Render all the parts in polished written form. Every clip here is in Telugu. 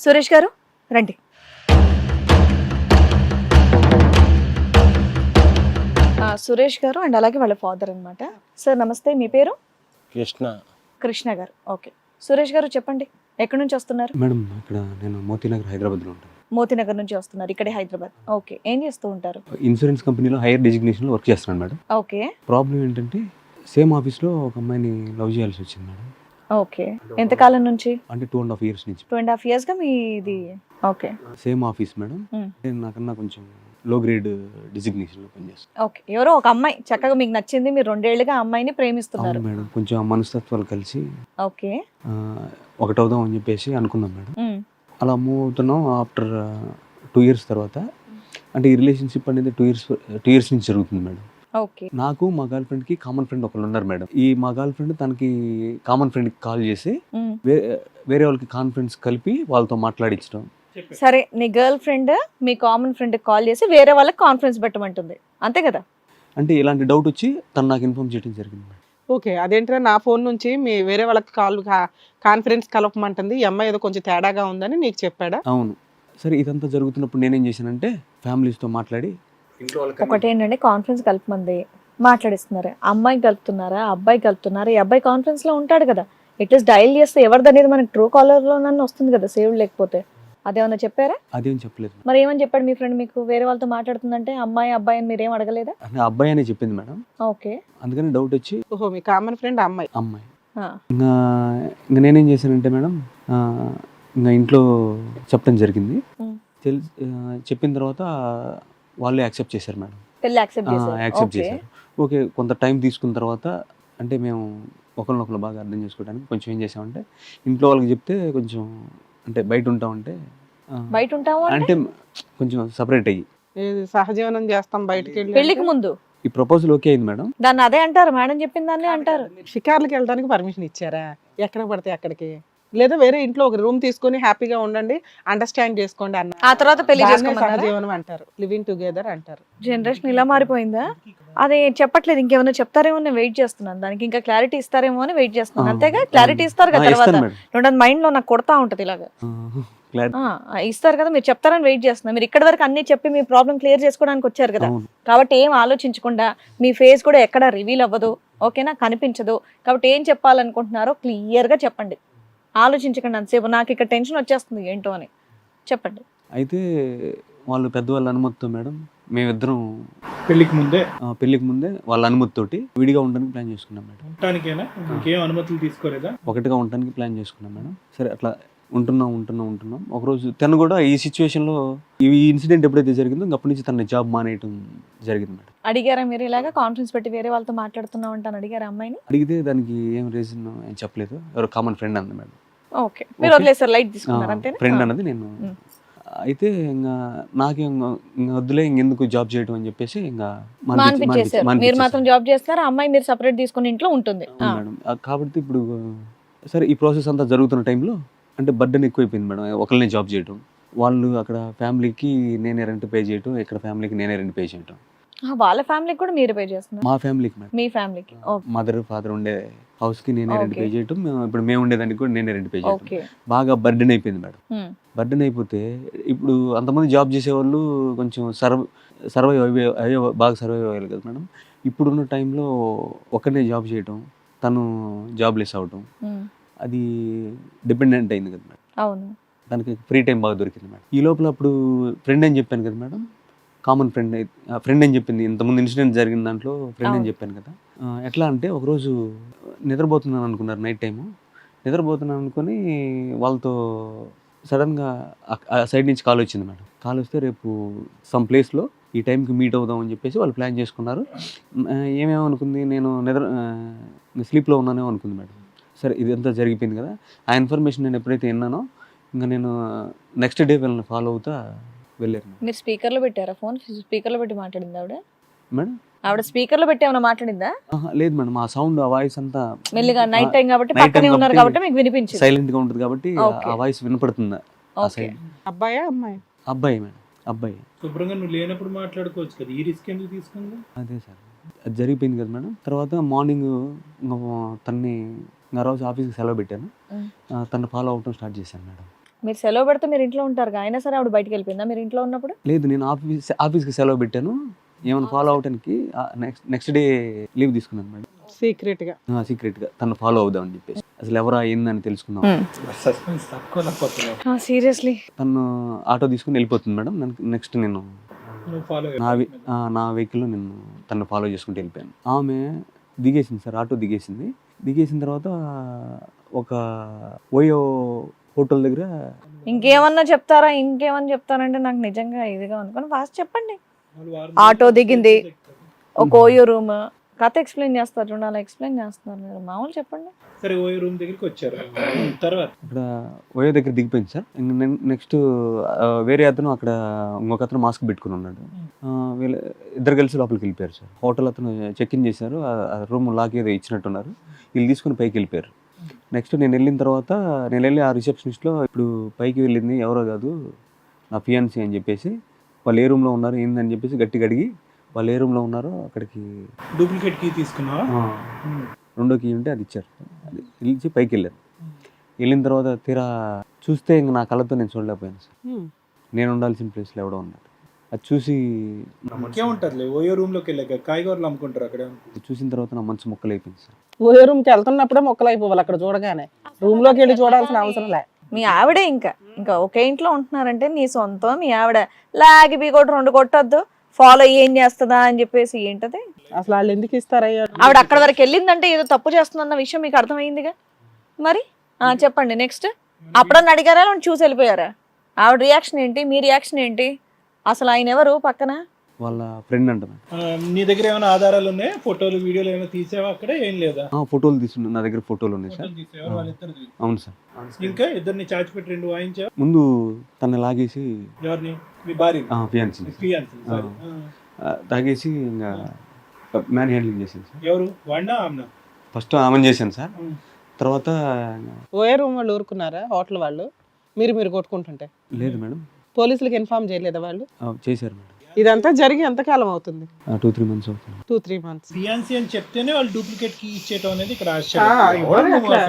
సురేష్ గారు రండి. సురేష్ గారు అండ్ అలాగే వాళ్ళ ఫాదర్ అన్నమాట. సార్ నమస్తే, మీ పేరు? కృష్ణ గారు. ఓకే, సురేష్ గారు చెప్పండి, ఎక్కడి నుంచి వస్తున్నారు? మేడం ఇక్కడ నేను మోతీనగర్ హైదరాబాద్లో ఉంటాను. మోతీనగర్ నుంచి వస్తున్నారు, ఇక్కడే హైదరాబాద్. ఓకే, ఏం చేస్తూ ఉంటారు? ఇన్సూరెన్స్ కంపెనీలో హైయర్ డెసిగ్నేషన్లో వర్క్ చేస్తున్నాను మేడం. ఓకే. ప్రాబ్లం ఏంటంటే సేమ్ ఆఫీస్లో ఒక అమ్మాయిని లవ్ చేయాల్సి వచ్చింది మేడం. ఓకే, ఎంతకాలం నుంచి? అంటే 2.5 years నుంచి. 2.5 years గా మీది? ఓకే. Same office madam. నేను నాకన్నా కొంచెం లో గ్రేడ్ డిజిగ్నేషన్లో పనిచేస్తాను. ఓకే, ఎవరో ఒక అమ్మాయి చక్కగా మీకు నచ్చింది, మీరు 2 ఏళ్లుగా ఆ అమ్మాయిని ప్రేమిస్తున్నారు. అవును మేడం, కొంచెం మనస్తత్వాలు కలిసి ఓకే ఒకటవుదాం అని చెప్పేసి అనుకున్నాం మేడం. అలా మూవ్ అవుతున్నాం. ఆఫ్టర్ 2 years తర్వాత, అంటే ఈ రిలేషన్షిప్ అనేది 2 years నుంచి జరుగుతుంది మేడం. ఓకే. నాకు మా గర్ల్ ఫ్రెండ్కి కామన్ ఫ్రెండ్ ఒకళ్ళు ఉన్నారు మేడం. ఈ మా గర్ల్ ఫ్రెండ్ తనకి కామన్ ఫ్రెండ్కి కాల్ చేసి వేరే వాళ్ళకి కాన్ఫరెన్స్ కలిపి వాళ్ళతో మాట్లాడించడం. సరే, నీ గర్ల్ ఫ్రెండ్ మీ కామన్ ఫ్రెండ్ కాల్ చేసి వేరే వాళ్ళకి కాన్ఫరెన్స్ పెట్టమంటుంది, అంతే కదా? అంటే ఇలాంటి డౌట్ వచ్చి తను నాకు ఇన్ఫార్మ్ చేయడం జరిగింది మేడం. ఓకే, అదేంటంటే నా ఫోన్ నుంచి మీ వేరే వాళ్ళకి కాన్ఫరెన్స్ కలపమంటుంది, ఈ అమ్మాయి ఏదో కొంచెం తేడాగా ఉందని నీకు చెప్పాడా? అవును. సరే, ఇదంతా జరుగుతున్నప్పుడు నేనేం చేశానంటే ఫ్యామిలీస్తో మాట్లాడి ఇంట్లో ఒకటి ఏంటంటే కాన్ఫరెన్స్ కలపమంది మాట్లాడిస్తున్నారు, అమ్మాయి కలుపుతున్నారా అబ్బాయి కలుపుతున్నారా? ఈ అబ్బాయి కాన్ఫరెన్స్ లో ఉంటాడు కదా, ఎట్లీస్ట్ డైల్ చేస్తే ఎవరిది అనేది మనకి ట్రూ కాలర్ లో నన్ను వస్తుంది కదా, సేవ్ లేకపోతే. అదేమన్నా చెప్పారా? అదేం చెప్పలేదు. మరి ఏమని చెప్పాడు మీ ఫ్రెండ్ మీకు? వేరే వాళ్ళతో మాట్లాడుతుందంటే అమ్మాయి అబ్బాయి అని మీరేం అడగలేదా? అంటే అబ్బాయి అనే చెప్పింది మేడం. ఓకే. అందుకని డౌట్ వచ్చి ఓహో, మీ కామన్ ఫ్రెండ్ అమ్మాయి. ఇంకా నేనేం చేశానంటే మేడం, ఇంకా ఇంట్లో చెప్పడం జరిగింది. చెప్పిన తర్వాత వాళ్ళే యాక్సెప్ట్ చేశారు మేడం. పెళ్లి యాక్సెప్ట్ యాక్సెప్ట్ చేశారు. ఓకే, కొంత టైం తీసుకున్న తర్వాత అంటే మేము ఒకరినొకరు బాగా అర్థం చేసుకోవడానికి కొంచెం ఏం చేసామంటే, ఇంట్లో వాళ్ళకి చెప్తే కొంచెం అంటే బయట ఉంటామంటే బయట ఉంటాము అంటే కొంచెం సపరేట్ అయ్యి సహజీవనం చేస్తాం బయటకి వెళ్ళి. పెళ్లికి ముందు ఈ ప్రపోజల్ ఓకే అయింది మేడం. దాన్ని అదే అంటారు, మేడం చెప్పిన దాన్ని అంటారు. షికార్లకి వెళ్ళడానికి పర్మిషన్ ఇచ్చారా? ఎక్కడ పడితే అక్కడికి, లేదా వేరే ఇంట్లో ఒక రూమ్ తీసుకొని హ్యాపీగా ఉండండి, అండర్స్టాండ్ చేసుకోండి అన్న. ఆ తర్వాత పెళ్లి దాన్నే చేసుకోమన్నారా? సహజీవనం అంటారు, లివింగ్ టుగెదర్ అంటారు. జనరేషన్ ఇలా మారిపోయిందా? అదే చెప్పట్లేదు, ఇంకేమైనా చెప్తారేమో నేను వెయిట్ చేస్తున్నాను, దానికి ఇంకా క్లారిటీ ఇస్తారేమో అని వెయిట్ చేస్తున్నాను. అంతేగా, క్లారిటీ ఇస్తారు కదా తర్వాత. రెండు మైండ్ లో నాకు కొడతా ఉంటది ఇలాగా. ఇస్తారు కదా, మీరు చెప్తారని వెయిట్ చేస్తున్నా. మీరు ఇక్కడ వరకు అన్ని చెప్పి మీ ప్రాబ్లం క్లియర్ చేసుకోవడానికి వచ్చారు కదా, కాబట్టి ఏం ఆలోచించకుండా, మీ ఫేస్ కూడా ఎక్కడ రివీల్ అవ్వదు, ఓకేనా, కనిపించదు. కాబట్టి ఏం చెప్పాలనుకుంటున్నారో క్లియర్ గా చెప్పండి, ఆలోచించకండి అంతసేపు. నాకు ఇక్కడ టెన్షన్ వచ్చేస్తుంది ఏంటో అని చెప్పండి. అయితే వాళ్ళు పెద్దవాళ్ళ అనుమతితో మేడం, మేమిద్దరం పెళ్లికి ముందే వాళ్ళ అనుమతితోటి విడిగా ఉండడానికి ప్లాన్ చేసుకున్నాం మేడం. ఉండటానికేనా? ఇంకేం అనుమతులు తీసుకోలేదా? ఒకటిగా ఉండడానికి ప్లాన్ చేసుకున్నాం మేడం. సరే, అట్లా ఉంటున్నాం. ఒకరోజు తను కూడా ఈ సిచ్యువేషన్లో, ఈ ఇన్సిడెంట్ ఎప్పుడైతే జరిగిందో అప్పటి నుంచి తన జాబ్ మానేయటం జరిగింది మేడం. అడిగారా మీరు ఇలాగా కాన్ఫరెన్స్ పెట్టి వేరే వాళ్ళతో మాట్లాడుతున్నావు అంటాను, అడిగారా అమ్మాయిని? అడిగితే దానికి ఏం రీజన్ ఏం చెప్పలేదు. ఎవరో కామన్ ఫ్రెండ్ అంది మేడం. ఓకే, మీరు వదిలేసారు, లైట్ తీసుకున్నారు అంతే. ఫ్రెండ్ అన్నది నేను. అయితే ఇంకా నాకేం వద్దులే, ఇంకెందుకు జాబ్ చేయడం అని చెప్పేసి ఇంకా మీరు మాత్రం జాబ్ చేస్తారు, అమ్మాయి మీరు సెపరేట్ తీసుకుని ఇంట్లో ఉంటుంది మేడం. కాబట్టి ఇప్పుడు సరే, ఈ ప్రాసెస్ అంతా జరుగుతున్న టైంలో అంటే బర్డెన్ ఎక్కువైపోయింది మేడం. ఒకళ్ళనే జాబ్ చేయడం, వాళ్ళు అక్కడ ఫ్యామిలీకి నేనే రెంట్ పే చేయటం, ఇక్కడ ఫ్యామిలీకి నేనే రెంట్ పే చేయటం. వాళ్ళ ఫ్యామిలీకి కూడా మీరు పే చేస్తున్నారు? మా ఫ్యామిలీకి మేడం. మీ ఫ్యామిలీకి? మదర్ ఫాదర్ ఉండే హౌస్ కి నేనే రెంట్ పే చేయటం, ఇప్పుడు మేము ఉండేదానికి కూడా నేనే రెంట్ పే చేయటం. బాగా బర్డెన్ అయిపోయింది మేడం. బర్డెన్ అయిపోతే ఇప్పుడు అంతమంది జాబ్ చేసేవాళ్ళు కొంచెం సర్వైవ్ అయ్యారు కదా మేడం. ఇప్పుడున్న టైంలో ఒకరినే జాబ్ చేయటం, తను జాబ్లెస్ అవటం, అది డిపెండెంట్ అయింది కదా మేడం. అవును, దానికి ఫ్రీ టైం బాగా దొరికింది మేడం. ఈ లోపల అప్పుడు ఫ్రెండ్ అని చెప్పాను కదా మేడం, కామన్ ఫ్రెండ్ అని చెప్పింది. ఇంతకుముందు ఇన్సిడెంట్ జరిగిన దాంట్లో ఫ్రెండ్ అని చెప్పాను కదా. ఎట్లా అంటే ఒకరోజు నిద్రపోతున్నాను అనుకున్నారు, నైట్ టైము నిద్రపోతున్నాను అనుకుని వాళ్ళతో సడన్గా ఆ సైడ్ నుంచి కాల్ వచ్చింది మేడం. కాల్ వస్తే రేపు సమ్ ప్లేస్లో ఈ టైంకి మీట్ అవుదాం అని చెప్పేసి వాళ్ళు ప్లాన్ చేసుకున్నారు. ఏమేమనుకుంది, నేను స్లీప్లో ఉన్నానేమో అనుకుంది మేడం. సరే, ఇదంతా జరిగిపోయింది కదా. ఆ ఇన్ఫర్మేషన్ నేను ఎప్పుడైతే విన్నానో ఇంకా నేను నెక్స్ట్ డే వీళ్ళని ఫాలో అవుతా వెళ్ళారు. మీరు స్పీకర్లో పెట్టారా ఫోన్? స్పీకర్లో పెట్టి మాట్లాడింది ఆవిడ మేడం? ఆవిడ స్పీకర్లో పెట్టి ఏమైనా మాట్లాడిందా? లేదు మేడం, ఆ సౌండ్, ఆ వాయిస్ అంతా మెల్లిగా నైట్ టైం కాబట్టి పక్కనే ఉన్నారు కాబట్టి మీకు వినిపించింది. సైలెంట్ గా ఉంటుంది కాబట్టి ఆ వాయిస్ వినపడుతుంది. ఆ సైడ్ అబ్బాయా అమ్మాయి? అబ్బాయి మేడం, అబ్బాయి. శుభ్రంగా నువ్వు లేనప్పుడు మాట్లాడుకోవచ్చు కదా, ఈ రిస్క్ ఎందుకు తీసుకుంది? అదే సార్, అది జరిగిపోయింది కదా మేడం. తర్వాత మార్నింగ్ తన్ని ఆ రోజు ఆఫీస్కి సెలవు పెట్టాను, తను ఫాలో అవటం స్టార్ట్ చేశాను మేడం. మీరు సెలవు పెడితే మీరు ఇంట్లో ఉంటారు అయినా సరే ఆవిడ బయటికి వెళ్ళిపోయిందా మీరు ఇంట్లో ఉన్నప్పుడు? లేదు, నేను ఆఫీస్కి సెలవు పెట్టాను, ఏమైనా ఫాలో అవడానికి నెక్స్ట్ డే లీవ్ తీసుకున్నాను మేడం. సీక్రెట్గా సీక్రెట్గా తను ఫాలో అవుదామని చెప్పేసి, అసలు ఎవరా ఏందని తెలుసుకుందాం. సస్పెన్స్ తక్కువ లేకపోతే సీరియస్లీ తను ఆటో తీసుకుని వెళ్ళిపోతుంది మేడం. నెక్స్ట్ నేను నువ్వు ఫాలో నా వెహికల్లో నేను తను ఫాలో చేసుకుంటూ వెళ్ళిపోయాను. ఆమె దిగేసింది సార్, ఆటో దిగేసింది. దిగేసిన తర్వాత ఒక ఓయో హోటల్ దగ్గర ఇంకేమన్నా చెప్తారంటే నాకు నిజంగా ఇదిగా ఉంది, కానీ ఫాస్ట్ చెప్పండి. ఆటో దిగింది, ఒక ఓయో రూమ్, కథ ఎక్స్ప్లెయిన్ చేస్తారు చూడండి, అలా ఎక్స్ప్లెయిన్ చేస్తున్నారు మీరు. మామూలు చెప్పండి. సరే ఓయో రూమ్ దగ్గరికి వచ్చారు, తర్వాత అక్కడ ఓయో దగ్గర దిగిపోయింది సార్. నెక్స్ట్ వేరే అతను అక్కడ ఇంకొక అతను మాస్క్ పెట్టుకుని ఉన్నాడు. వీళ్ళు ఇద్దరు కలిసి లోపలికి వెళ్ళిపోయారు సార్. హోటల్ అతను చెక్ ఇన్ చేశారు, ఆ రూమ్ లాక్ ఏదో ఇచ్చినట్టున్నారు. వీళ్ళు తీసుకుని పైకి వెళ్ళిపోయారు. నెక్స్ట్ నేను వెళ్ళిన తర్వాత నేను వెళ్ళి ఆ రిసెప్షనిస్ట్లో ఇప్పుడు పైకి వెళ్ళింది ఎవరో కాదు నా ఫియాన్సీ అని చెప్పేసి, వాళ్ళు ఏ రూమ్లో ఉన్నారు ఏందని చెప్పేసి గట్టిగా అడిగి వాళ్ళు ఏ రూమ్లో ఉన్నారో అక్కడికి డూప్లికేట్ కీ తీసుకున్నావా? రెండో కీ ఉంటే అది ఇచ్చారు. అది ఇచ్చి పైకి వెళ్ళారు. వెళ్ళిన తర్వాత తీరా చూస్తే ఇంక నా కళ్ళతో నేను చూడలేకపోయాను సార్. నేను ఉండాల్సిన ప్లేస్లో ఎవడో ఉన్నాడు. అది చూసి ఇంకేముంటుంది ఓయో రూమ్ లోకి వెళ్ళాక కాయగూరలు అమ్ముకుంటారు అక్కడ. చూసిన తర్వాత నా మనసు మొక్కలు అయిపోయింది సార్. ఓయో రూమ్కి వెళ్తున్నప్పుడే మొక్కలు అయిపోవాలి అక్కడ చూడగానే, రూమ్ లోకి వెళ్ళి చూడాల్సిన అవసరం లే. మీ ఆవిడే ఇంకా ఒకే ఇంట్లో ఉంటున్నారంటే నీ సొంతం మీ ఆవిడ లాగి బీ కొట్టు 2 కొట్టొద్దు, ఫాలో ఏం చేస్తుందా అని చెప్పేసి ఏంటది అసలు వాళ్ళు ఎందుకు ఇస్తారయ్యా? ఆవిడ అక్కడ వరకు వెళ్ళిందంటే ఏదో తప్పు చేస్తుందన్న విషయం మీకు అర్థమైందిగా. మరి చెప్పండి నెక్స్ట్. అప్పుడన్నా అడిగారా చూసి వెళ్ళిపోయారా? ఆవిడ రియాక్షన్ ఏంటి, మీ రియాక్షన్ ఏంటి? అసలు ఆయన ఎవరు పక్కన? వాళ్ళ ఫ్రెండ్ అంట. నీ దగ్గర ఏమైనా ఆధారాలు ఉన్నాయి, ఫోటోలు వీడియోలు ఏమైనా తీసావా అక్కడ? ఏం లేదా? ఫోటోలు తీసుకున్నా, నా దగ్గర ఫోటోలు ఉన్నాయి సార్. అవును సార్. ఇంకా ఇద్దరిని చాచి పెట్టి 2 వాయించావా? ముందు తను లాగేసి ఎవరిని? మీ భార్య ఫియాన్సీ తాగేసి ఇంకా మ్యాన్ హ్యాండ్లింగ్ చేశాను సార్. ఎవరు? వాడినా ఆమెనా? ఫస్ట్ ఆమెను చేశాను సార్. తర్వాత ఓయో రూమ్ వాళ్ళు ఊరుకున్నారా? హోటల్ వాళ్ళు మీరు కొట్టుకుంటుంటే లేదు మేడం. పోలీసులకు ఇన్ఫార్మ్ చేయలేదా వాళ్ళు? చేశారు మేడం. ఇదంతా జరిగి ఎంతకాలం అవుతుంది? 2-3 months అవుతుంది. 2-3 months. ఫియాన్సీ అని చెప్తేనే వాళ్ళు డూప్లికేట్ కీ ఇచ్చేయటం అనేది ఇక్కడ ఇవ్వరు అట్లా.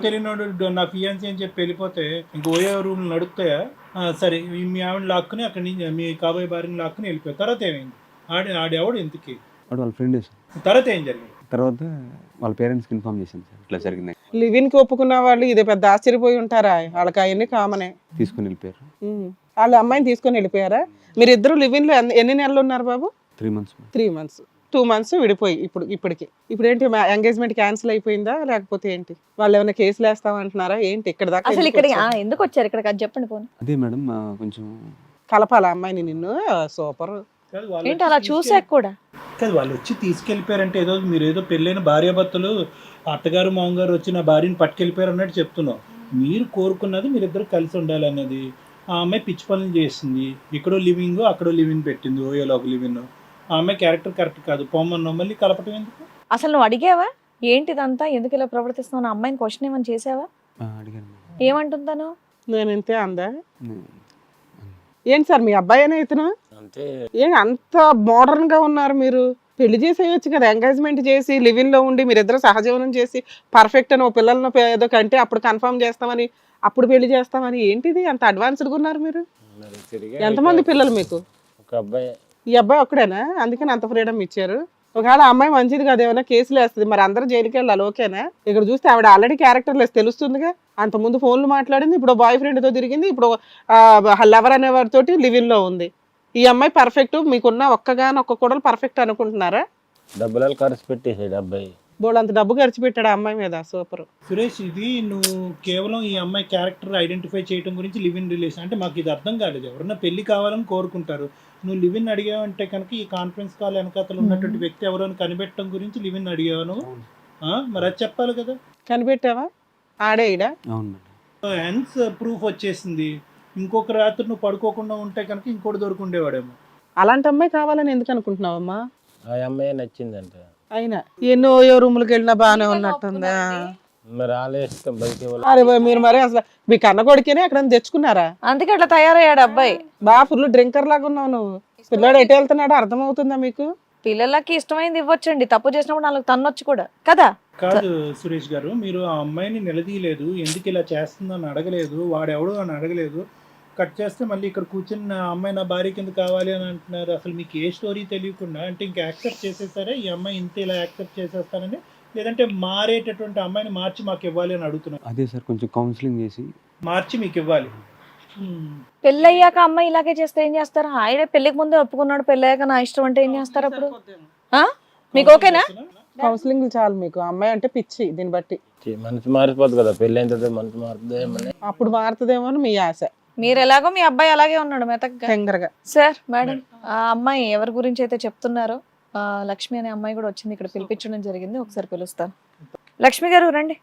తెలియనోడు నా ఫియాన్సీ అని చెప్పి వెళ్ళిపోతే ఇంకో ఓయో రూమ్ నడుపుతాయా? సరే మీ ఆవిడ లాక్కుని అక్కడి నుంచి మీ కాబోయే భార్యని లాక్కుని వెళ్ళిపోయారు. తర్వాత ఏమైంది? ఆడెవడు ఎందుకు? వాడు వాళ్ళ ఫ్రెండ్ సార్. తర్వాత ఏం జరిగింది? తర్వాత వాళ్ళ పేరెంట్స్కి ఇన్ఫార్మ్ చేశాను సార్, ఇట్లా జరిగింది. లివిన్కి ఒప్పుకున్న వాళ్ళు ఇదే పెద్ద ఆశ్చర్యపోయి ఉంటారా? వాళ్ళకి అవన్నీ కామనే. తీసుకుని వెళ్ళిపోయారు. వాళ్ళ అమ్మాయిని తీసుకొని వెళ్ళిపోయారా? మీరు ఇద్దరు లివిన్లో ఎన్ని నెలలు ఉన్నారు బాబు? 3 months. 3 months. 2 months విడిపోయి ఇప్పుడు ఏంటి ఎంగేజ్మెంట్ క్యాన్సిల్ అయిపోయిందా లేకపోతే ఏంటి? వాళ్ళు ఏమైనా కేసులు వేస్తామంటున్నారా ఏంటి? ఇక్కడ దాకా అసలు ఇక్కడ ఎందుకు వచ్చారు ఇక్కడికి అది చెప్పండి పోనీ. అదే మేడం కొంచెం కలపాలా అమ్మాయిని నిన్ను? సూపర్. ఏంటి అలా చూసాక కూడా కాదు, వాళ్ళు వచ్చి తీసుకెళ్ళిపోయారంటే ఏదో మీరు ఏదో పెళ్ళైన భార్యాభర్తలు అత్తగారు మామగారు వచ్చి నా భార్యని పట్టుకెళ్ళిపోయారు అన్నట్టు చెప్తున్నావు. మీరు కోరుకున్నది మీరిద్దరు కలిసి ఉండాలన్నది. ఆ అమ్మాయి పిచ్చి పనులు చేసింది, ఇక్కడో లివింగ్ అక్కడో లివింగ్ పెట్టింది, ఓయోలో ఒక లివింగ్. ఆ అమ్మాయి క్యారెక్టర్ కరెక్ట్ కాదు, పొమ్మన్నావు, మళ్ళీ కలపటం ఎందుకు? అసలు నువ్వు అడిగావా ఏంటిదంతా, ఎందుకు ఇలా ప్రవర్తిస్తున్నావు? నా అమ్మాయిని క్వశ్చన్ ఏమని చేసావా? అడిగాను. ఏమంటుందాను? నేను ఇంతే అందా? ఏంటి సార్ మీ అబ్బాయి అనే ఇతను? అంత మోడర్న్ గా ఉన్నారు మీరు. పెళ్లి చేసేయచ్చు కదా, ఎంగేజ్మెంట్ చేసి లివింగ్ లో ఉండి మీరిద్దరు సహజీవనం చేసి పర్ఫెక్ట్ అని ఓ పిల్లలను ఏదో కంటే అప్పుడు కన్ఫర్మ్ చేస్తామని అప్పుడు పెళ్లి చేస్తామని ఏంటిది అంత అడ్వాన్స్డ్గా ఉన్నారు మీరు? ఎంతమంది పిల్లలు మీకు? ఈ అబ్బాయి ఒక్కడేనా? అందుకని అంత ఫ్రీడమ్ ఇచ్చారు. ఒకవేళ అమ్మాయి మంచిది కాదు ఏమైనా కేసులు వేస్తుంది, మరి అందరూ జైలుకి వెళ్ళాలి ఓకేనా? ఇక్కడ చూస్తే ఆవిడ ఆల్రెడీ క్యారెక్టర్ లెస్ తెలుస్తుందిగా. అంత ముందు ఫోన్లు మాట్లాడింది, ఇప్పుడు బాయ్ ఫ్రెండ్తో తిరిగింది, ఇప్పుడు లవర్ అనే వారితోటి లివింగ్ లో ఉంది. ఈ అమ్మాయి పర్ఫెక్ట్, మీకున్న ఒక్క కూడా పర్ఫెక్ట్ అనుకుంటున్నారా? డబ్బులు ఖర్చు పెట్టేసాడు అబ్బాయి, బోళ్ళంత డబ్బు ఖర్చు పెట్టాడు ఆ అమ్మాయి మీద. సూపర్. సురేష్, ఇది నువ్వు కేవలం ఈ అమ్మాయి క్యారెక్టర్ ఐడెంటిఫై చేయడం గురించి లివ్ ఇన్ రిలేషన్ అంటే మాకు ఇది అర్థం కాలేదు. ఎవరన్నా పెళ్లి కావాలని కోరుకుంటారు, నువ్వు లివ్ ఇన్ అడిగావంటే కనుక ఈ కాన్ఫరెన్స్ కాల్ వెనకాతలు ఉన్నటువంటి వ్యక్తి ఎవరైనా కనిపెట్టడం గురించి లివ్ ఇన్ అడిగాను. మరి అది చెప్పాలి కదా. కనిపెట్టావా? ఆడే ఈడా హెన్స్ ప్రూఫ్ వచ్చేసింది. ఇంకొక రాత్రి నువ్వు పడుకోకుండా ఉంటే కనుక ఇంకోటి దొరుకుండేవాడేమో. అలాంటి అమ్మాయి కావాలని ఎందుకు అనుకుంటున్నావమ్మా? ఆ అమ్మాయి నచ్చిందంట. అయినా ఎన్నో రూములకి వెళ్ళినా బాగానే ఉన్నట్టుందా? మరి ఆలోచిస్తాం బయట. అరే మీరు మరి అసలు మీ కన్న కొడుకేనే అక్కడ తెచ్చుకున్నారా? అందుకే అట్లా తయారయ్యాడు అబ్బాయి. బాగా ఫుల్ డ్రింకర్ లాగా ఉన్నావు నువ్వు. పిల్లాడు ఎటు వెళ్తున్నాడో అర్థమవుతుందా మీకు? పిల్లలకి ఇష్టమైంది ఇవ్వచ్చండి, తప్పు చేసినప్పుడు వాళ్ళకి తన్నొచ్చు కూడా కదా. కాదు సురేష్ గారు, మీరు ఆ అమ్మాయిని నిలదీయలేదు, ఎందుకు ఇలా చేస్తుందని అడగలేదు, వాడెవడు అని అడగలేదు. కట్ చేస్తే మళ్ళీ ఇక్కడ కూర్చున్న అమ్మాయి నా భార్య కింద కావాలి అని అంటున్నారు. అసలు మీకు ఏ స్టోరీ తెలియకుండా అంటే ఇంకా యాక్సెప్ట్ చేసేసారా ఈ అమ్మాయి ఇంత ఇలా యాక్సెప్ట్ చేసేస్తానని, లేదంటే మారేటటువంటి అమ్మాయిని మార్చి మాకు ఇవ్వాలి అని అడుగుతున్నారు? అదే సార్ కొంచెం కౌన్సిలింగ్ చేసి మార్చి మీకు ఇవ్వాలి. పెళ్ళయ్యాక అమ్మాయి ఇలాగే చేస్తే ఏం చేస్తారు? ఆయన పెళ్లికి ముందే ఒప్పుకున్నాడు, పెళ్ళయ్యాక నా ఇష్టం అంటే ఏం చేస్తారు అప్పుడు? మీకు ఓకేనా? కౌన్సిలింగ్ చాలు మీకు. అమ్మాయి అంటే పిచ్చి, దీన్ని బట్టి మనసు మారిపోతుంది కదా, పెళ్ళి అయిన తర్వాత మనసు మారుతుంది. అప్పుడు మారుతుందేమో అని మీ ఆశ. మీరు ఎలాగో మీ అబ్బాయి అలాగే ఉన్నాడు మెతకగా. తెంగరగా. సార్ మేడం, ఆ అమ్మాయి ఎవరి గురించి అయితే చెప్తున్నారో లక్ష్మి అనే అమ్మాయి కూడా వచ్చింది, ఇక్కడ పిలిపించడం జరిగింది. ఒకసారి పిలుస్తాను. లక్ష్మి గారు రండి.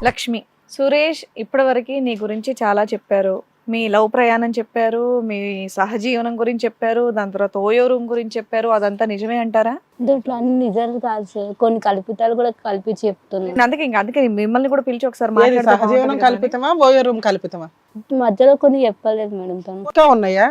లక్ష్మి, సురేష్ ఇప్పటివరకు నీ గురించి చాలా చెప్పారు. మీ లవ్ ప్రయాణం చెప్పారు, మీ సహజీవనం గురించి చెప్పారు, దాని తర్వాత ఓయో రూమ్ గురించి చెప్పారు. అదంతా నిజమే అంటారా? దీంట్లో అన్ని నిజాలు కాదు సార్, కొన్ని కల్పితాలు కూడా కల్పించి చెప్తున్నాను. అందుకే మిమ్మల్ని కూడా పిలిచి ఒకసారి ఏది మాట్లాడితే సహజీవనం బాగుంటుంది కదా అని. కల్పితమా, బోయో రూమ్ కల్పితమా? మధ్యలో కొన్ని చెప్పలేదు మేడం తను. ఇంకా ఉన్నాయా?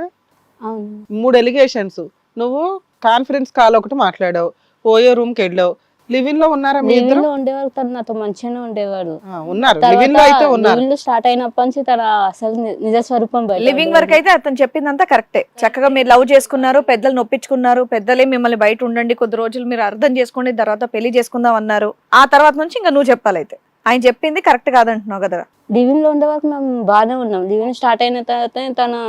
అవును. 3 ఎలిగేషన్స్. నువ్వు కాన్ఫరెన్స్ కాల్ ఒకటి మాట్లాడావు, ఓయో రూమ్ కి వెళ్ళావు. లివిన్ లో ఉన్నారా మీ లివింగ్ ఇద్దరు? లో ఉండేవాడు, తను నాతో మంచిగానే ఉండేవాడు. ఉన్నారు, లివిన్ లో అయితే ఉన్నారు. లివింగ్ లో స్టార్ట్ అయినప్పటి నుంచి తన అసలు నిజ స్వరూపం బయట లివింగ్ వరకు అయితే అతను చెప్పిందంతా కరెక్టే. చక్కగా మీరు లవ్ చేసుకున్నారు, పెద్దలు నొప్పించుకున్నారు, పెద్దలే మిమ్మల్ని బయట ఉండండి కొద్ది రోజులు మీరు అర్థం చేసుకోండి, తర్వాత పెళ్లి చేసుకుందాం అన్నారు. ఆ తర్వాత నుంచి ఇంకా నువ్వు చెప్పాలైతే. ఆయన చెప్పింది కరెక్ట్ కాదంటున్నావు కదా. లివింగ్ లో ఉండే వరకు మేము బాగానే ఉన్నాం. లివింగ్ స్టార్ట్ అయిన తర్వాత తను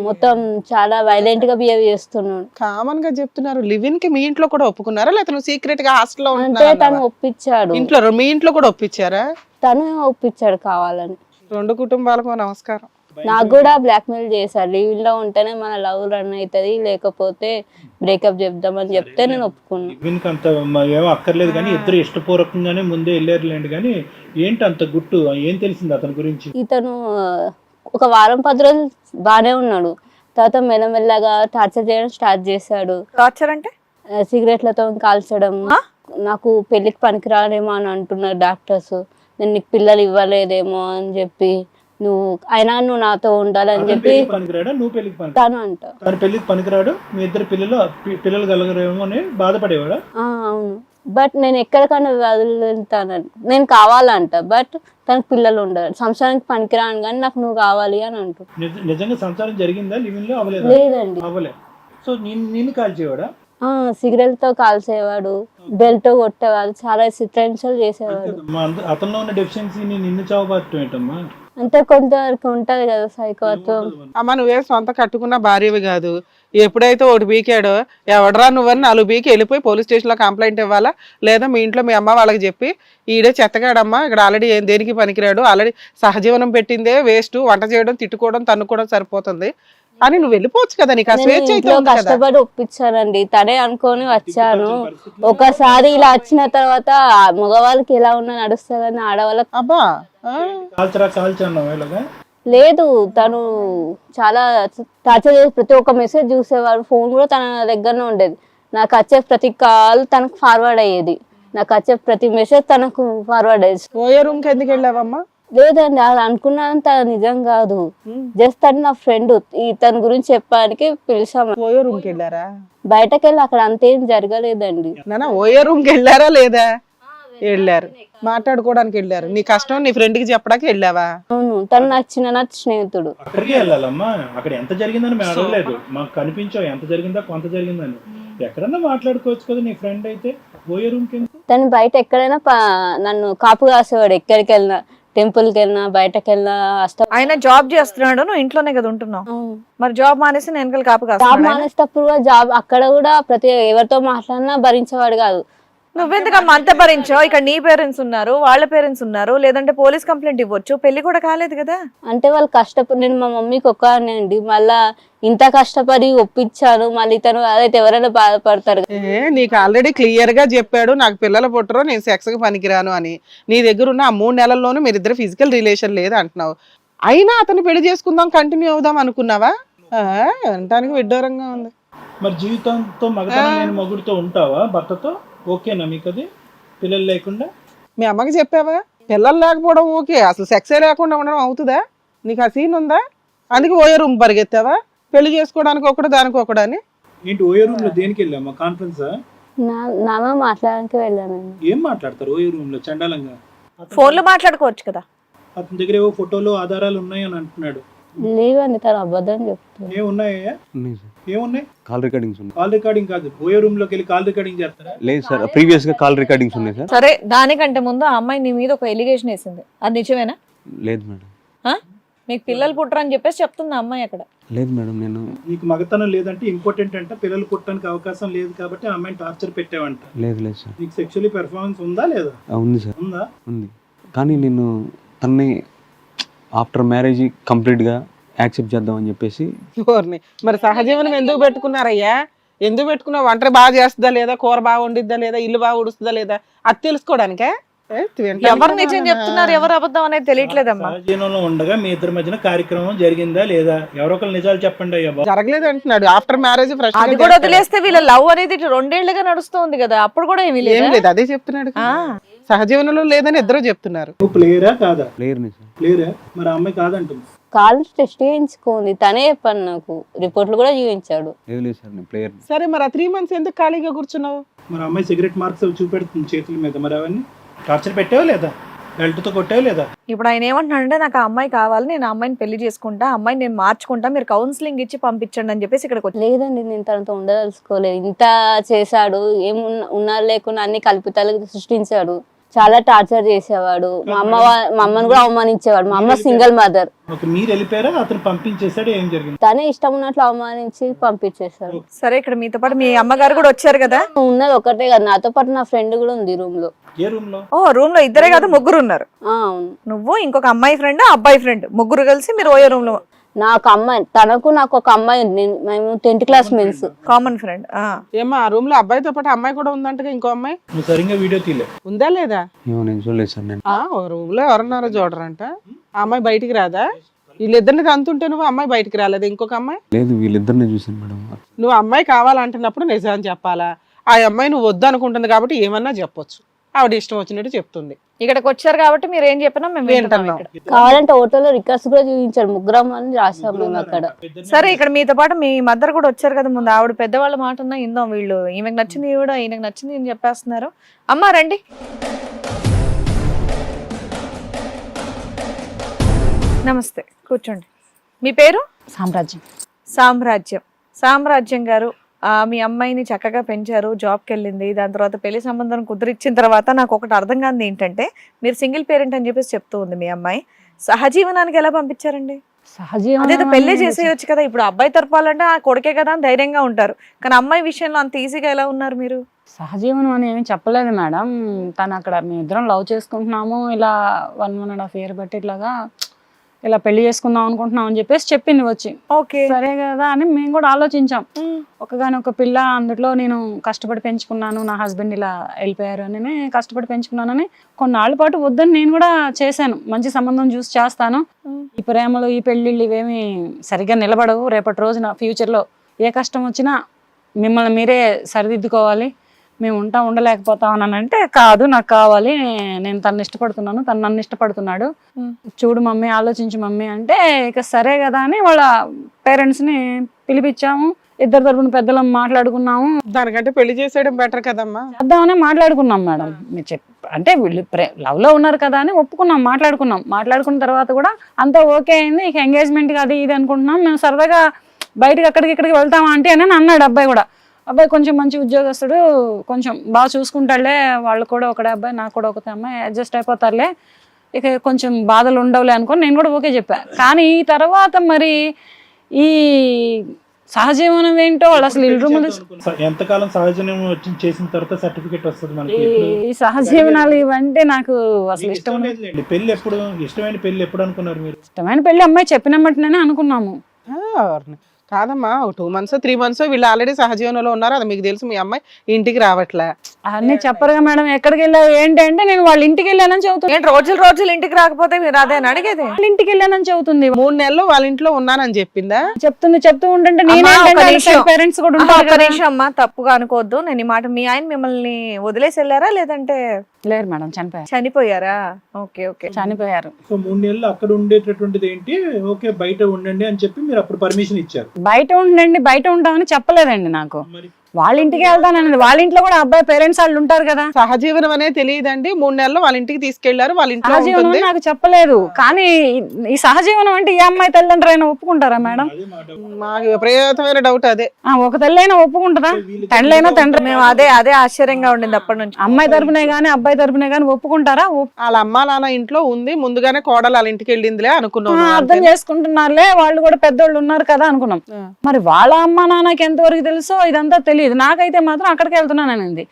మొత్తం చాలా వైలెంట్ గా బిహేవ్ చేస్తున్నాడు. కామన్ గా చెప్తున్నారు. లివిన్ కి మీ ఇంట్లో కూడా ఒప్పుకున్నారా, లేకపోతే నువ్వు సీక్రెట్ గా హాస్టల్లో అంటే తను ఒప్పించాడు. ఇంట్లో మీ ఇంట్లో కూడా ఒప్పించారా? తను ఒప్పించాడు కావాలని. 2 కుటుంబాలకు నమస్కారం. నాకు కూడా బ్లాక్మెయిల్ చేశాడు. లివింగ్ లో ఉంటేనే మన లవ్ రన్ అవుతుంది, లేకపోతే బ్రేకప్ చెప్దామని చెప్తే నేను ఒప్పుకున్నాను. లివిన్కి అంత ఏమో అక్కర్లేదు కానీ ఇద్దరు ఇష్టపూర్వకంగానే ముందే వెళ్ళారులేండి. కానీ ఏంటి అంత గుట్టు, ఏం తెలిసింది అతని గురించి? ఇతను ఒక వారం 10 రోజులు బాగానే ఉన్నాడు. తర్వాత మెల్లమెల్లగా టార్చర్ చేయడం స్టార్ట్ చేశాడు. టార్చర్ అంటే సిగరెట్లతో కాల్చడం. నాకు పెళ్లికి పనికిరాలేమో అని అంటున్నారు డాక్టర్స్. నేను నీకు పిల్లలు ఇవ్వలేదేమో అని చెప్పి, అయినా నువ్వు నాతో ఉండాలని చెప్పి పనికిరాడా? నువ్వు పెళ్లికి పనికి తను అంట. తన పెళ్లికి పనికిరాడు, మీ ఇద్దరు పిల్లలు కలగరేమో అని బాధపడేవాడా? అవును. బట్ నేను ఎక్కడికైనా వదులుతానని నేను కావాలంట. బట్ తనకు పిల్లలు ఉండరు, సంసారానికి పనికిరాను కానీ నాకు నువ్వు కావాలి అని అంటు. నిజంగా సంసారం జరిగిందా లివింగ్ లో? అవ్వలేదు. లేదండి. అవ్వలే. సో నిన్ను కాల్చేవాడా? సిగరెట్ తో కాల్చేవాడు, బెల్ట్ కొట్టేవాడు, చాలా చిత్రహింసలు చేసేవాడు. అతనిలో ఉన్న డెఫిషియన్సీని నిన్ను చావబారటం ఏంటమ్మా? అంటే కొంతవరకు ఉంటది కదా సైకోత్వం. అమ్మ, నువ్వే సొంత కట్టుకున్న భార్యవి కాదు. ఎప్పుడైతే ఒకటి బీకాడో, ఎవడరా నువ్వని 4 బీకి వెళ్ళిపోయి పోలీస్ స్టేషన్ లో కంప్లైంట్ ఇవ్వాలా, లేదా మీ ఇంట్లో మీ అమ్మ వాళ్ళకి చెప్పి ఈడే చెత్తగాడమ్మా, ఇక్కడ ఆల్రెడీ దేనికి పనికిరాడు, ఆల్రెడీ సహజీవనం పెట్టిందే వేస్ట్, వంట చేయడం, తిట్టుకోవడం, తన్నుకోవడం సరిపోతుంది అని నువ్వు వెళ్ళిపోవచ్చు కదా. నీకు ఆ స్వేచ్ఛ అయితే ఉంది కదా. కష్టపడి ఒప్పించానండి, తనే అనుకొని వచ్చాను. ఒకసారి ఇలా వచ్చిన తర్వాత మగవాళ్ళకి ఎలా ఉన్నా నడుస్తుంది కానీ ఆడవాళ్ళకి అబ్బా లేదు. తను చాలా టార్చర్ చేసి ప్రతి ఒక్క మెసేజ్ చూసేవాడు. ఫోన్ కూడా తన దగ్గరనే ఉండేది. నాకు వచ్చే ప్రతి కాల్ తనకు ఫార్వర్డ్ అయ్యేది, నాకు వచ్చే ప్రతి మెసేజ్ తనకు ఫార్వర్డ్ అయ్యేది. ఓయో రూమ్ కి ఎందుకు వెళ్ళావమ్మా? లేదండి, అది అనుకున్నంత నిజం కాదు. జస్ట్ తను నా ఫ్రెండ్, తన గురించి చెప్పడానికి పిలిచాము. ఓయో రూమ్ కి వెళ్ళారా? బయటకు వెళ్ళి అక్కడ అంతేం జరగలేదండి. నాన్న, ఓయో రూమ్ కి వెళ్ళారా లేదా? వెళ్ళారు, మాట్లాడుకోవడానికి వెళ్ళారు. నీ కష్టం నీ ఫ్రెండ్ కి చెప్పడానికి వెళ్ళావా? అవును, తను నాకు చిన్న స్నేహితుడు. అక్కడికి వెళ్ళాలమ్మా. అక్కడ ఎంత జరిగిందని మేము అడగలేదు, మాకు కనిపించావు ఎంత జరిగిందా కొంత జరిగిందని. ఎక్కడన్నా మాట్లాడుకోవచ్చు కదా నీ ఫ్రెండ్ అయితే. ఓయో రూమ్ కి తను బయట ఎక్కడైనా నన్ను కాపు కాసేవాడు. ఎక్కడికి వెళ్ళినా, టెంపుల్ కి వెళ్ళినా, బయటకు వెళ్ళినా. ఆయన జాబ్ చేస్తున్నాడు, నువ్వు ఇంట్లోనే కదా ఉంటున్నావు. మరి జాబ్ మానేసి నేను వెనకాల కాపు జాబ్ కాస్తున్నాడు. మానేసేటప్పుడు కూడా జాబ్ అక్కడ కూడా ప్రతి ఎవరితో మాట్లాడినా భరించేవాడు కాదు. నువ్వెందుకమ్మా అంత భరించావు? ఇక్కడ నీ పేరెంట్స్ ఉన్నారు, వాళ్ళ పేరెంట్స్ ఉన్నారు, లేదంటే పోలీస్ కంప్లైంట్ ఇవ్వచ్చు. పెళ్లి కూడా కాలేదు కదా. అంటే వాళ్ళు కష్టపడి, నేను మా మమ్మీకి ఒక్కనే అండి, మళ్ళా ఇంత కష్టపడి ఒప్పించాను. మళ్ళీ తను అదైతే ఎవరైనా బాధపడతారు. నీకు ఆల్రెడీ క్లియర్ గా చెప్పాడు, నాకు పిల్లలు పుట్టరు, నేను సెక్స్ కి పనికిరాను అని. నీ దగ్గర ఉన్న ఆ 3 నెలల్లోనూ మీరిద్దరు ఫిజికల్ రిలేషన్ లేదు అంటున్నావు. అయినా అతను పెళ్లి చేసుకుందాం, కంటిన్యూ అవుదాం అనుకున్నావా? అంటానికి విడ్డూరంగా ఉంది. మరి జీవితంతో మగతనం లేని మగుడితో ఉంటావా భర్తతో? ఓకేనా మీకు అది? పిల్లలు లేకుండా మీ అమ్మకి చెప్పావా? పిల్లలు లేకపోవడం ఓకే, అసలు సెక్సే లేకుండా ఉండడం అవుతుందా? నీకు ఆ సీన్ ఉందా? అందుకే ఓయో రూమ్ పరిగెత్తావా? పెళ్లి చేసుకోవడానికి ఒకడు దానికి ఒకడు అని. ఏంటి ఓయో రూమ్ లో దేనికి వెళ్ళామా? కాన్ఫరెన్సా? నామే మాట్లాడడానికి వెళ్ళాను. ఏం మాట్లాడతారు ఓయో రూమ్ లో చండాలంగా? ఫోన్ లో మాట్లాడుకోవచ్చు కదా. అతని దగ్గర ఏవో ఫోటోలు ఆధారాలు ఉన్నాయని అంటున్నాడు. లేవండి, తను అబద్ధం చెప్తుంది. ఏమున్నాయా? ఉన్నాయి సార్, ఏమున్నాయి? కాల్ రికార్డింగ్స్ ఉన్నాయి. కాల్ రికార్డింగ్ కాదు, ఓయో రూమ్ లోకి వెళ్ళి కాల్ రికార్డింగ్ చేస్తారా? లేదు సార్, ప్రీవియస్ గా కాల్ రికార్డింగ్స్ ఉన్నాయి సార్. సరే, దానికంటే ముందు ఆ అమ్మాయి నీ మీద ఒక ఎలిగేషన్ వేసింది, అది నిజమేనా? లేదు మేడం. ఆ? మీకు పిల్లలు పుట్టరని చెప్పేసి చెప్తుంది ఆ అమ్మాయి అక్కడ. లేదు మేడం, నేను నీకు మగతనం లేదంటే ఇంపార్టెంట్ అంటే పిల్లలు పుట్టడానికి అవకాశం లేదు కాబట్టి ఆ అమ్మాయిని టార్చర్ పెట్టావంట. లేదు లేదు సార్. నీకు సెక్షువల్లీ పెర్ఫార్మెన్స్ ఉందా లేదా? ఉంది సార్, ఉందా? ఉంది. కానీ నేను తన్ని ఆఫ్టర్ మ్యారేజ్ కంప్లీట్గా యాక్సెప్ట్ చేద్దామని చెప్పేసి. మరి సహజీవనం ఎందుకు పెట్టుకున్నారయ్యా? ఎందుకు పెట్టుకున్నావు? వంట బాగా చేస్తుందా లేదా, కూర బాగా వండిద్దా లేదా, ఇల్లు బాగా ఉడుస్తుందా లేదా, అది తెలుసుకోవడానికే. ఎవరు నిజం చెప్తున్నారు, ఎవరు అబద్ధం అనేది తెలియట్లేదమ్మా. సహజీవనంలో ఉండగా మీ ఇద్దరి మధ్యన కార్యక్రమం జరిగిందా లేదా? ఎవరో ఒకరు నిజాలు చెప్పండి అయ్యా బాబు. జరగలేదు అంటున్నాడు. ఆఫ్టర్ మ్యారేజ్ అది కూడా వదిలేస్తే వీళ్ళ లవ్ అనేది 2 ఏళ్లుగా నడుస్తుంది కదా, అప్పుడు కూడా ఏమీ ఏం లేదు. లేదు, అదే చెప్తున్నాడు. సహజీవనంలో లేదని ఇద్దరు చెప్తున్నారు. నువ్వు ప్లేయరా కాదా? ప్లేయర్ని సార్. ప్లేయరా? మరి ఆ అమ్మాయి కాదంటుంది. కాల్ టెస్ట్ చేయించుకోండి, తనే చెప్పాను, నాకు రిపోర్ట్లు కూడా చూపించాడు. లేదు లేదు సార్, నేను ప్లేయర్ని. సరే, మరి ఆ 3 months ఎందుకు ఖాళీగా కూర్చున్నావు? మరి ఆ అమ్మాయి సిగరెట్ మార్క్స్ అవి చూపెడుతుంది చేతుల మీద, మరి అవన్నీ టార్చర్ పెట్టావా లేదా? బెల్ట్తో కొట్టావా లేదా? ఇప్పుడు ఆయన ఏమంటున్నాడంటే నాకు ఆ అమ్మాయి కావాలి, నేను ఆ అమ్మాయిని పెళ్లి చేసుకుంటా, ఆ అమ్మాయిని నేను మార్చుకుంటా, మీరు కౌన్సిలింగ్ ఇచ్చి పంపించండి అని చెప్పేసి ఇక్కడికి వచ్చి. లేదండి, నేను తనతో ఉండదలుచుకోలేదు. ఇంత చేశాడు, ఉన్నా లేకున్నా అన్ని కల్పితాలు సృష్టించాడు, చాలా టార్చర్ చేసేవాడు. మా అమ్మని కూడా అవమానించేవాడు. మా అమ్మ సింగిల్ మదర్. మీరు వెళ్ళిపోయారా, అతను పంపించేశాడు? ఏం జరిగింది? తనే ఇష్టం ఉన్నట్లు అవమానించి పంపించేశాడు. సరే, ఇక్కడ మీతో పాటు మీ అమ్మగారు కూడా వచ్చారు కదా. ఉన్నది ఒకటే కదా, నాతో పాటు నా ఫ్రెండ్ కూడా ఉంది రూమ్ లో. ఏ రూమ్ లో? ఓ, రూమ్ లో ఇద్దరే కదా, ముగ్గురు ఉన్నారు. అవును, నువ్వు ఇంకొక అమ్మాయి ఫ్రెండ్, అబ్బాయి ఫ్రెండ్, ముగ్గురు కలిసి మీరు ఓయో రూమ్ లో. నాకు అమ్మాయి, తనకు నాకు ఒక అమ్మాయి ఉంది. మేము 10th class men's, common friend. ఏమా ఆ రూమ్ లో అబ్బాయితో పాటు అమ్మాయి కూడా ఉందంటగా, ఇంకో అమ్మాయి నువ్వు సరిగ్గా వీడియో తీలే. ఉందా లేదా? ఏమో నేను చూడలేదు సార్. నేను రూమ్ లో ఎవరన్నారో చూడరంట. ఆ అమ్మాయి బయటికి రాదా? వీళ్ళిద్దరిని అంతుంటే నువ్వు అమ్మాయి బయటికి రాలేదు, ఇంకొక అమ్మాయి? లేదు, వీళ్ళిద్దరిని చూసాను మేడం. నువ్వు అమ్మాయి కావాలంటున్నప్పుడు నిజం చెప్పాలా? ఆ అమ్మాయి నువ్వు వద్దు అనుకుంటుంది కాబట్టి ఏమన్నా చెప్పొచ్చు, ఆవిడ ఇష్టం వచ్చినట్టు చెప్తుంది. ఇక్కడికి వచ్చారు కాబట్టి మీరు ఏం చెప్పినా మేము వింటున్నాం ఇక్కడ. కావాలంటే హోటల్లో రికార్డ్స్ కూడా చూపించాడు, ముగ్గురం అని రాసాం మేము అక్కడ. సరే, ఇక్కడ మీతో పాటు మీ మదర్ కూడా వచ్చారు కదా ముందు, ఆవిడ పెద్దవాళ్ళ మాట ఉన్నా ఇందాం. వీళ్ళు ఈమెకు నచ్చింది ఈవిడ, ఈయనకు నచ్చింది ఈయన చెప్పేస్తున్నారు. అమ్మా రండి. నమస్తే, కూర్చోండి. మీ పేరు? సామ్రాజ్యం. సామ్రాజ్యం. సామ్రాజ్యం గారు, మీ అమ్మాయిని చక్కగా పెంచారు, జాబ్కి వెళ్ళింది, దాని తర్వాత పెళ్లి సంబంధం కుదిరిచ్చిన తర్వాత నాకు ఒకటి అర్థం కాదు ఏంటంటే, మీరు సింగిల్ పేరెంట్ అని చెప్పేసి చెప్తూ ఉంది మీ అమ్మాయి. సహజీవనానికి ఎలా పంపించారండి? అదే పెళ్లి చేసేయచ్చు కదా. ఇప్పుడు అబ్బాయి తరపాలంటే ఆ కొడుకే కదా అని ధైర్యంగా ఉంటారు, కానీ అమ్మాయి విషయంలో అంత ఈజీగా ఎలా ఉన్నారు మీరు? సహజీవనం అని ఏమి చెప్పలేదు మేడం. తను అక్కడ మేము ఇద్దరం లవ్ చేసుకుంటున్నాము, ఇలా 1.5 year బట్టి ఇట్లాగా ఇలా పెళ్లి చేసుకుందాం అనుకుంటున్నాం అని చెప్పేసి చెప్పింది వచ్చి. ఓకే, సరే కదా అని మేము కూడా ఆలోచించాం. ఒక పిల్ల, అందులో నేను కష్టపడి పెంచుకున్నాను, నా హస్బెండ్ ఇలా వెళ్ళిపోయారు అని కష్టపడి పెంచుకున్నానని కొన్నాళ్ళ పాటు వద్దని నేను కూడా చేశాను. మంచి సంబంధం చూసి చేస్తాను, ఈ ప్రేమలు ఈ పెళ్ళిళ్ళు ఇవేమి సరిగ్గా నిలబడవు, రేపటి రోజున ఫ్యూచర్లో ఏ కష్టం వచ్చినా మిమ్మల్ని మీరే సరిదిద్దుకోవాలి, మేము ఉండలేకపోతాం అని అంటే, కాదు నాకు కావాలి, నేను తనని ఇష్టపడుతున్నాను, తను నన్ను ఇష్టపడుతున్నాడు, చూడు మమ్మీ, ఆలోచించు మమ్మీ అంటే, ఇక సరే కదా అని వాళ్ళ పేరెంట్స్ని పిలిపించాము. ఇద్దరు తరపున పెద్దలం మాట్లాడుకున్నాము. దానికంటే పెళ్లి చేసేయడం బెటర్ కదమ్మా. చేద్దామని మాట్లాడుకున్నాం మేడం. మీరు అంటే వీళ్ళు లవ్ లో ఉన్నారు కదా అని ఒప్పుకున్నాం, మాట్లాడుకున్న తర్వాత కూడా అంతా ఓకే అయింది. ఇక ఎంగేజ్మెంట్ అది ఇది అనుకుంటున్నాం. మేము సరదాగా బయటకి అక్కడికి ఇక్కడికి వెళ్తామా అంటే అని అన్నాడు అబ్బాయి కూడా. అబ్బాయి కొంచెం మంచి ఉద్యోగస్తుడు, కొంచెం బాగా చూసుకుంటాడులే, వాళ్ళు కూడా ఒకటే అబ్బాయి, నాకు కూడా ఒకటే అమ్మాయి, అడ్జస్ట్ అయిపోతారులే, ఇక కొంచెం బాధలు ఉండవులే అనుకొని నేను కూడా ఓకే చెప్పా. కానీ ఈ తర్వాత మరి ఈ సహజీవనం ఏంటో వాళ్ళు అసలు ఎంతకాలం సహజీవనం వచ్చి చేసిన తర్వాత సర్టిఫికేట్ వస్తుంది మనకి. ఈ సహజీవనాలు ఇవంటే నాకు అసలు ఇష్టం లేదు. పెళ్లి ఎప్పుడు, ఇష్టమైన పెళ్లి ఎప్పుడు అనుకున్నారు మీరు? ఇష్టమైన పెళ్లి అమ్మాయి చెప్పినమ్మటనే అనుకున్నాము. కాదమ్మా, 2 months 3 months వీళ్ళు ఆల్రెడీ సహజీవనంలో ఉన్నారు, అది మీకు తెలుసు. మీ అమ్మాయి ఇంటికి రావట్లే. అన్నీ చెప్పరుగా మేడం. ఎక్కడికి వెళ్ళావు ఏంటంటే, నేను వాళ్ళ ఇంటికి వెళ్ళానని చెబుతుంది. ఏంటి రోజులు ఇంటికి రాకపోతే మీరు అదే అడిగేది? వాళ్ళ ఇంటికి వెళ్ళానని చెబుతుంది. 3 నెలలు వాళ్ళ ఇంట్లో ఉన్నానని చెప్పిందా? చెప్తూ ఉంటుంటే పేరెంట్స్ కూడా ఒక్క నిమిషం అమ్మా, తప్పుగా అనుకోవద్దు. నేను ఈ మాట, మీ ఆయన మిమ్మల్ని వదిలేసి వెళ్ళారా లేదంటే? లేరు మేడం, చనిపోయారు. చనిపోయారా? Okay okay. చనిపోయారు. సో 3 నెలలు అక్కడ ఉండేటటువంటిది ఏంటి, ఓకే బయట ఉండండి అని చెప్పి మీరు అప్పుడు పర్మిషన్ ఇచ్చారు. బయట ఉండండి, బయట ఉంటామని చెప్పలేదండి నాకు. మరి వాళ్ళ ఇంటికి వెళ్తానన్నది. వాళ్ళ ఇంట్లో కూడా అబ్బాయి పేరెంట్స్ వాళ్ళు ఉంటారు కదా. సహజీవనం అనేది తెలియదండి. 3 నెలలు వాళ్ళ ఇంటికి తీసుకెళ్లారు, వాళ్ళ ఇంట్లో సహజీవనం ఉంటుంది. నాకు చెప్పలేదు. కానీ ఈ సహజీవనం అంటే ఈ అమ్మాయి తల్లిదండ్రులు అయినా ఒప్పుకుంటారా మేడం? అదే మాట. మాకు విపరీతమైన డౌట్ అదే. ఒక తల్లి అయినా ఒప్పుకుంటుందా? తండ్రి అయినా తండ్రి. మేము అదే ఆశ్చర్యంగా ఉండింది అప్పటి నుంచి. అమ్మాయి తరపునే గానీ అబ్బాయి తరపునే గానీ ఒప్పుకుంటారా? వాళ్ళ అమ్మా నాన్న ఇంట్లో ఉంది, ముందుగానే కోడలు వాళ్ళ ఇంటికి వెళ్ళిందిలే అనుకున్నాం. అర్థం చేసుకుంటున్నారులే, వాళ్ళు కూడా పెద్దోళ్ళు ఉన్నారు కదా అనుకున్నాం. మరి వాళ్ళ అమ్మ నాన్నకి ఎంతవరకు తెలుసో ఇదంతా తెలియదు. నాకైతే మాత్రం అక్కడికి వెళ్తున్నానండి.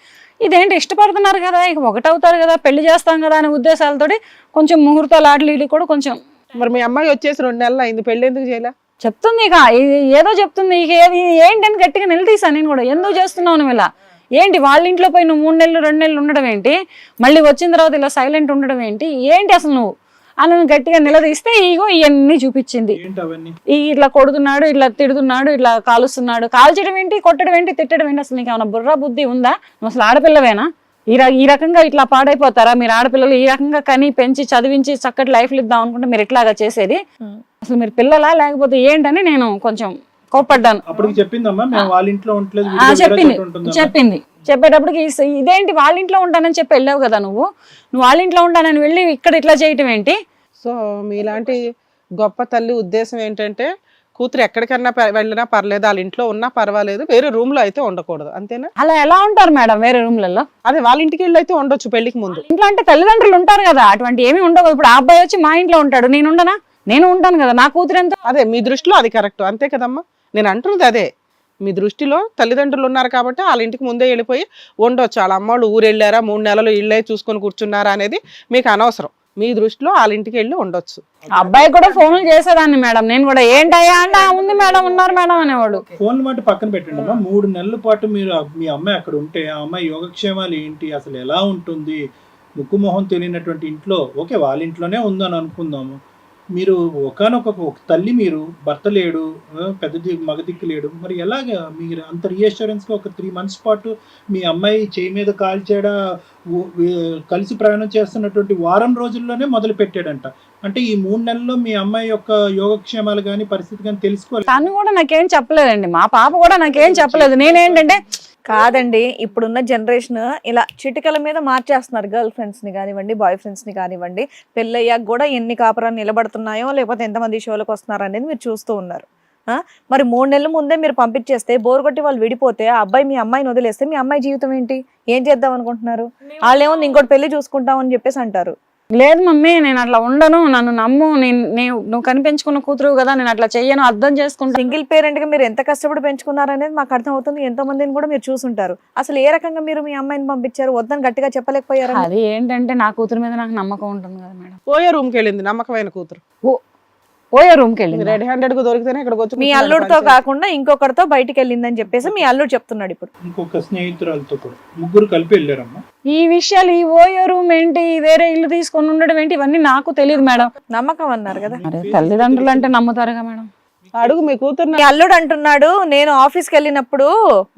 ఇదేంటి ఇష్టపడుతున్నారు కదా, ఇక ఒకటవుతారు కదా, పెళ్లి చేస్తాం కదా అనే ఉద్దేశాలతోటి కొంచెం ముహూర్తాలు ఆటలు కూడా కొంచెం. మరి మీ అమ్మాయి వచ్చేసి 2 నెలలు అయింది, పెళ్లి ఎందుకు చేయలే? చెప్తుంది ఇక ఏదో చెప్తుంది. ఇక ఏంటని గట్టిగా నిలదీసా నేను కూడా, ఎందుకు చేస్తున్నావు నువ్వు ఇలా? ఏంటి వాళ్ళ ఇంట్లో పోయి నువ్వు 3 నెలలు 2 నెలలు ఉండడం ఏంటి, మళ్ళీ వచ్చిన తర్వాత ఇలా సైలెంట్ ఉండడం ఏంటి, ఏంటి అసలు నువ్వు అని గట్టిగా నిలదీస్తే ఇగో ఇవన్నీ చూపించింది. ఏంటి అవన్నీ? ఇట్లా కొడుతున్నాడు, ఇట్లా తిడుతున్నాడు, ఇట్లా కాలుస్తున్నాడు. కాల్చడం ఏంటి, కొట్టడం ఏంటి, తిట్టడం ఏంటి? అసలు నీకు ఏమైనా బుర్ర బుద్ధి ఉందా? నువ్వు అసలు ఆడపిల్లవేనా? ఈ రకంగా ఇట్లా పాడైపోతారా మీరు ఆడపిల్లలు? ఈ రకంగా కని పెంచి చదివించి చక్కటి లైఫ్లు ఇద్దాం అనుకుంటే మీరు ఇట్లాగా చేసేది? అసలు మీరు పిల్లలా లేకపోతే ఏంటని నేను కొంచెం కోప్పడ్డాను. అప్పుడు చెప్పిందమ్మా మేము వాళ్ళ ఇంట్లో ఉండలేదు, చెప్పింది. చెప్పేటప్పటికి ఇదేంటి వాళ్ళ ఇంట్లో ఉంటానని చెప్పి వెళ్ళావు కదా, నువ్వు వాళ్ళ ఇంట్లో ఉంటానని వెళ్ళి ఇక్కడ ఇట్లా చేయటం ఏంటి? సో మీలాంటి గొప్ప తల్లి ఉద్దేశం ఏంటంటే కూతురు ఎక్కడికన్నా వెళ్ళినా పర్లేదు, వాళ్ళ ఇంట్లో ఉన్నా పర్వాలేదు, వేరే రూమ్ లో అయితే ఉండకూడదు, అంతేనా? అలా ఎలా ఉంటారు మేడం వేరే రూమ్లలో? అదే వాళ్ళ ఇంటికి వెళ్ళి అయితే ఉండొచ్చు పెళ్లికి ముందు. ఇంట్లో అంటే తల్లిదండ్రులు ఉంటారు కదా, అటువంటి ఏమి ఉండవు. ఇప్పుడు ఆ అబ్బాయి వచ్చి మా ఇంట్లో ఉంటాడు, నేను ఉండనా? నేను ఉంటాను కదా, నా కూతురు ఎంత. అదే మీ దృష్టిలో అది కరెక్ట్, అంతే కదమ్మా? నేను అంటున్నది అదే. మీ దృష్టిలో తల్లిదండ్రులు ఉన్నారు కాబట్టి వాళ్ళ ఇంటికి ముందే వెళ్ళిపోయి ఉండొచ్చు. వాళ్ళ అమ్మాళ్ళు ఊరు వెళ్ళారా, 3 నెలలు ఇళ్ళే చూసుకొని కూర్చున్నారా అనేది మీకు అనవసరం. మీ దృష్టిలో వాళ్ళ ఇంటికి వెళ్ళి ఉండొచ్చు. అబ్బాయి కూడా ఫోన్లు చేసేదాన్ని మేడం, నేను కూడా ఏంటయ్యా అంటే ఉంది మేడం, ఉన్నారు మేడం అనేవాడు. ఫోన్ మాట పక్కన పెట్టండి అమ్మా. 3 నెలల పాటు మీరు మీ అమ్మాయి అక్కడ ఉంటే ఆ అమ్మాయి యోగక్షేమాలు ఏంటి, అసలు ఎలా ఉంటుంది, ముక్కు మొహం తెలియనటువంటి ఇంట్లో, ఓకే వాళ్ళ ఇంట్లోనే ఉందని అనుకుందాము, మీరు ఒకనొక తల్లి, మీరు భర్త లేడు, పెద్ద మగ దిక్కు లేడు, మరి ఎలాగా మీరు అంత రీఅష్యూరెన్స్గా ఒక 3 మంత్స్ పాటు మీ అమ్మాయి చేయి మీద కాల్చేడా కలిసి ప్రయాణం చేస్తున్నటువంటి వారం రోజుల్లోనే మొదలు పెట్టాడంట. అంటే ఈ 3 నెలల్లో మీ అమ్మాయి యొక్క యోగక్షేమాలు కానీ పరిస్థితి కానీ తెలుసుకోవాలి. తను కూడా నాకేం చెప్పలేదండి, మా పాప కూడా నాకేం చెప్పలేదు. నేనేంటంటే కాదండి, ఇప్పుడున్న జనరేషన్ ఇలా చిటికల మీద మార్చేస్తున్నారు. గర్ల్ ఫ్రెండ్స్ ని కానివ్వండి, బాయ్ ఫ్రెండ్స్ ని కానివ్వండి. పెళ్ళయ్యాక కూడా ఎన్ని కాపురాలు నిలబడుతున్నాయో, లేకపోతే ఎంతమంది షోలకు వస్తున్నారు అనేది మీరు చూస్తూ ఉన్నారు. మరి 3 నెలల ముందే మీరు పంపించేస్తే, బోర్ కొట్టి వాళ్ళు విడిపోతే, ఆ అబ్బాయి మీ అమ్మాయిని వదిలేస్తే మీ అమ్మాయి జీవితం ఏంటి? ఏం చేద్దాం అనుకుంటున్నారు? వాళ్ళేమో ఇంకోటి పెళ్లి చూసుకుంటాం అని చెప్పేసి అంటారు. లేదు మమ్మీ, నేను అట్లా ఉండను, నన్ను నమ్ము, నువ్వు కనిపెంచుకున్న కూతురు కదా, నేను అట్లా చెయ్యను, అర్థం చేసుకుంటా. సింగిల్ పేరెంట్ గా మీరు ఎంత కష్టపడి పెంచుకున్నారు అనేది మాకు అర్థం అవుతుంది. ఎంతో మందిని కూడా మీరు చూసుంటారు. అసలు ఏ రకంగా మీరు మీ అమ్మాయిని పంపించారు? వద్దని గట్టిగా చెప్పలేకపోయారు? అది ఏంటంటే నా కూతురు మీద నాకు నమ్మకం ఉంటుంది కదా మేడం. పోయే రూమ్కి వెళ్ళింది నమ్మకమైన కూతురు, పోయే రూమ్కి వెళ్ళింది. రెడ్ హ్యాండెడ్ గా దొరికితేనే ఇక్కడికి వచ్చి మీ అల్లుడితో కాకుండా ఇంకొకరితో బయటికి వెళ్ళిందని చెప్పేసి మీ అల్లుడు చెప్తున్నాడు. ఇప్పుడు ఇంకొక స్నేహితురాలతో కూడా 3 కలిపి వెళ్ళారమ్మా. ఈ విషయాలు, ఈ ఓయో రూమ్ ఏంటి, వేరే ఇల్లు తీసుకొని ఉండడం ఏంటి, ఇవన్నీ నాకు తెలియదు మేడం. నమ్మకం అన్నారు కదా, తల్లిదండ్రులు అంటే నమ్ముతారుగా మేడం. అడుగు మీ కూతురు. మీ అల్లుడు అంటున్నాడు, నేను ఆఫీస్కి వెళ్ళినప్పుడు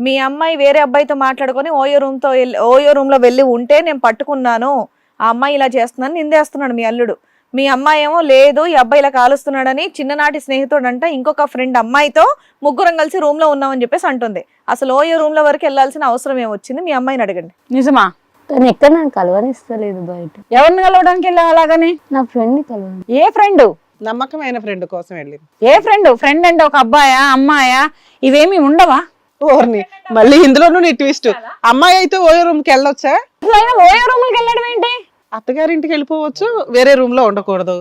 మీ అమ్మాయి వేరే అబ్బాయితో మాట్లాడుకొని ఓయో రూమ్ లో వెళ్ళి ఉంటే నేను పట్టుకున్నాను, ఆ అమ్మాయి ఇలా చేస్తున్నాను నిందేస్తున్నాడు మీ అల్లుడు. మీ అమ్మాయి ఏమో లేదు, ఈ అబ్బాయి ఇలా కాలుస్తున్నాడని చిన్ననాటి స్నేహితుడు అంట ఇంకొక ఫ్రెండ్ అమ్మాయితో 3 కలిసి రూమ్ లో ఉన్నామని చెప్పేసి అంటుంది. అసలు ఓయో రూమ్ లో వరకు వెళ్ళాల్సిన అవసరం ఏమొచ్చింది? మీ అమ్మాయిని అడగండి. నిజమా? తను ఎక్కడ నన్ను కలవనిస్తలేదు బయట. ఎవరిని కలవడానికి వెళ్ళావు అలాగని? నా ఫ్రెండ్ ని కలవను. ఏ ఫ్రెండ్? నమ్మకమైన ఫ్రెండ్ కోసం వెళ్ళింది. ఏ ఫ్రెండ్? ఫ్రెండ్ అంటే ఒక అబ్బాయా, అమ్మాయా? ఇవేమి ఉండవా? ఓర్ని మళ్ళీ ఇందులోనూ నీ ట్విస్ట్. అమ్మాయి అయితే ఓయో రూమ్ కి వెళ్ళొచ్చా? ఓయో రూమ్ కి వెళ్ళడం ఏంటి? అత్తగారింటికి వెళ్ళిపోవచ్చు, వేరే రూమ్ లో ఉండకూడదు.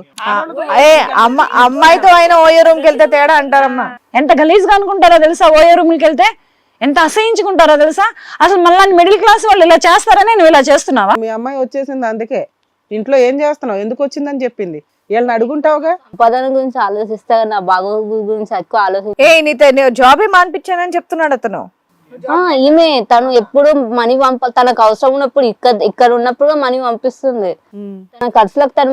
అమ్మాయితో ఆయన ఓయో రూమ్ కి వెళ్తే తేడా అంటారమ్మా. ఎంత గలీజ్ గా అనుకుంటారో తెలుసా? ఓయో రూమ్ కి వెళ్తే ఎంత అసహించుకుంటారో తెలుసా? అసలు మళ్ళీ మిడిల్ క్లాస్ వాళ్ళు ఇలా చేస్తారని నువ్వు ఇలా చేస్తున్నావా? మీ అమ్మాయి వచ్చేసింది, అందుకే ఇంట్లో ఏం చేస్తున్నావు, ఎందుకు వచ్చిందని చెప్పింది. వీళ్ళని అడుగుంటావుగా. ఉపాధి గురించి ఆలోచిస్తా, నా బాగోగుల గురించి ఎక్కువ నీతో జాబే మానిపించానని చెప్తున్నాడు అతను. ఈమె తను ఎప్పుడు మనీ తనకు అవసరం ఉన్నప్పుడు ఇక్కడ ఉన్నప్పుడు మనీ పంపిస్తుంది. తన ఖర్చులకు తను